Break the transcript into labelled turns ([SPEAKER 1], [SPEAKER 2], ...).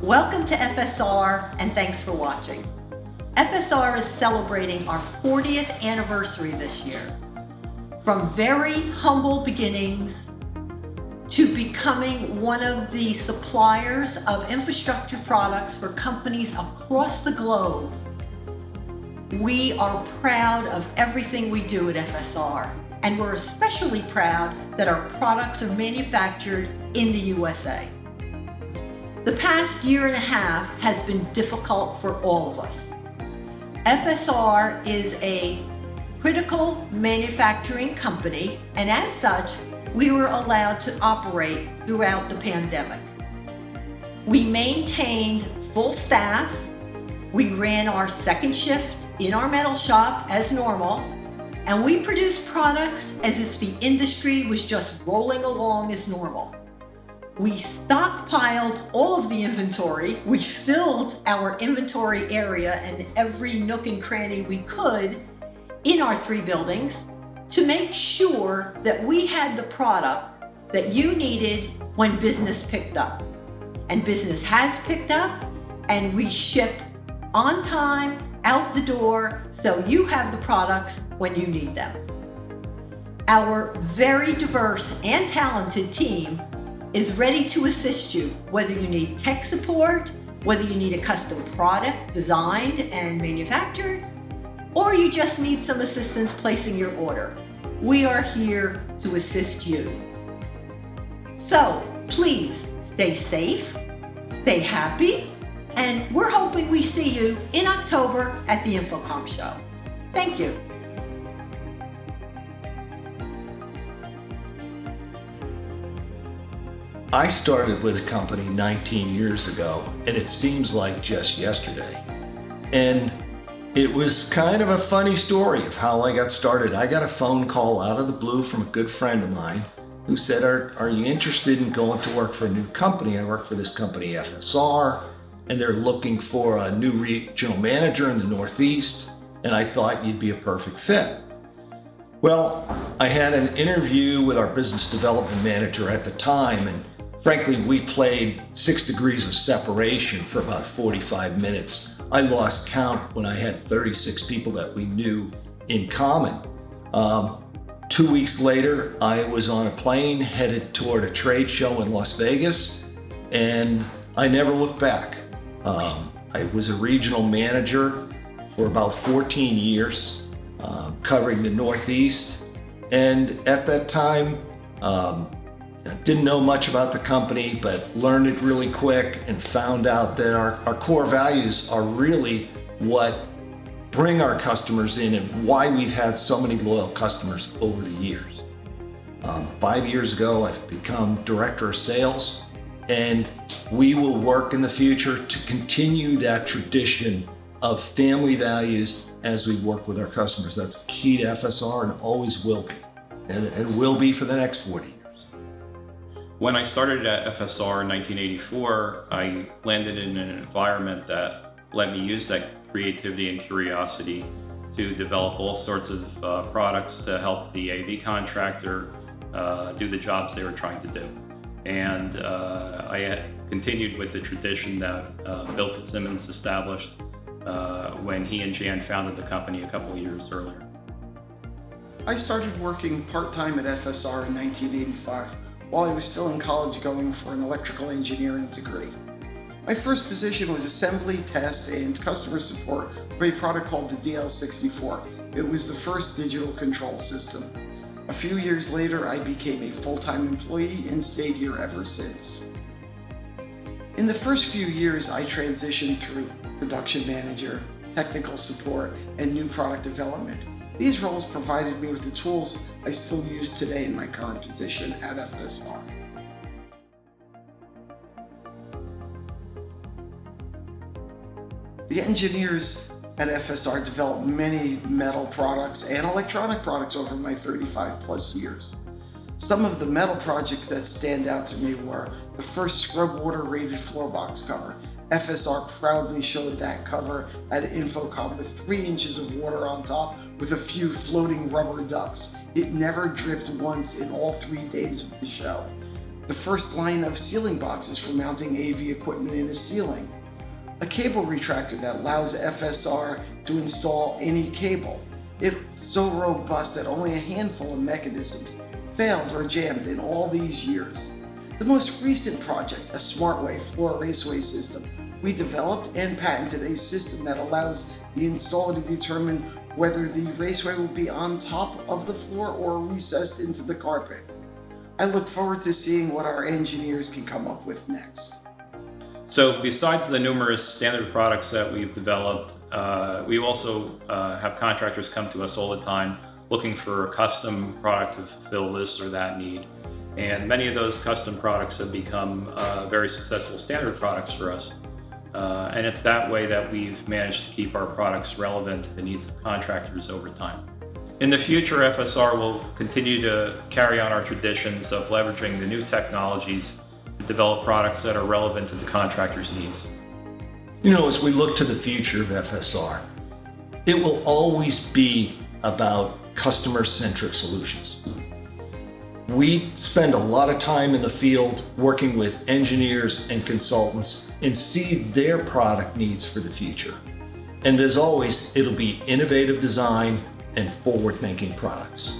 [SPEAKER 1] Welcome to FSR and thanks for watching. FSR is celebrating our 40th anniversary this year. From very humble beginnings to becoming one of the suppliers of infrastructure products for companies across the globe, we are proud of everything we do at FSR, and we're especially proud that our products are manufactured in the USA. The past year and a half has been difficult for all of us. FSR is a critical manufacturing company, and as such, we were allowed to operate throughout the pandemic. We maintained full staff, we ran our second shift in our metal shop as normal, and we produced products as if the industry was just rolling along as normal. We stockpiled all of the inventory. We filled our inventory area and every nook and cranny we could in our 3 buildings to make sure that we had the product that you needed when business picked up. And business has picked up, and we ship on time, out the door, so you have the products when you need them. Our very diverse and talented team is ready to assist you, whether you need tech support, whether you need a custom product designed and manufactured, or you just need some assistance placing your order. We are here to assist you. So please stay safe, stay happy, and we're hoping we see you in October at the InfoComm show. Thank you.
[SPEAKER 2] I started with a company 19 years ago, and it seems like just yesterday. And it was kind of a funny story of how I got started. I got a phone call out of the blue from a good friend of mine who said, are you interested in going to work for a new company? I work for this company, FSR, and they're looking for a new regional manager in the Northeast, and I thought you'd be a perfect fit. Well, I had an interview with our business development manager at the time, and frankly, we played 6 degrees of separation for about 45 minutes. I lost count when I had 36 people that we knew in common. 2 weeks later, I was on a plane headed toward a trade show in Las Vegas, and I never looked back. I was a regional manager for about 14 years, covering the Northeast, and at that time, didn't know much about the company, but learned it really quick and found out that our core values are really what bring our customers in and why we've had so many loyal customers over the years. 5 years ago, I've become director of sales, and we will work in the future to continue that tradition of family values as we work with our customers. That's key to FSR and always will be, and will be for the next 40 years.
[SPEAKER 3] When I started at FSR in 1984, I landed in an environment that let me use that creativity and curiosity to develop all sorts of products to help the AV contractor do the jobs they were trying to do. And I continued with the tradition that Bill Fitzsimmons established when he and Jan founded the company a couple of years earlier.
[SPEAKER 4] I started working part-time at FSR in 1985 while I was still in college going for an electrical engineering degree. My first position was assembly, test, and customer support for a product called the DL64. It was the first digital control system. A few years later, I became a full-time employee and stayed here ever since. In the first few years, I transitioned through production manager, technical support, and new product development. These roles provided me with the tools I still use today in my current position at FSR. The engineers at FSR developed many metal products and electronic products over my 35+ years. Some of the metal projects that stand out to me were the first scrub water rated floor box cover. FSR proudly showed that cover at InfoComm with 3 inches of water on top with a few floating rubber ducks. It never dripped once in all 3 days of the show. the first line of sealing boxes for mounting AV equipment in a ceiling, a cable retractor that allows FSR to install any cable. It's so robust that only a handful of mechanisms failed or jammed in all these years. The most recent project, a SmartWay floor raceway system, we developed and patented a system that allows the installer to determine whether the raceway will be on top of the floor or recessed into the carpet. I look forward to seeing what our engineers can come up with next.
[SPEAKER 3] So besides the numerous standard products that we've developed, we also have contractors come to us all the time looking for a custom product to fulfill this or that need. And many of those custom products have become very successful standard products for us. And it's that way that we've managed to keep our products relevant to the needs of contractors over time. In the future, FSR will continue to carry on our traditions of leveraging the new technologies to develop products that are relevant to the contractor's needs.
[SPEAKER 2] You know, as we look to the future of FSR, it will always be about customer-centric solutions. We spend a lot of time in the field working with engineers and consultants and see their product needs for the future. And as always, it'll be innovative design and forward-thinking products.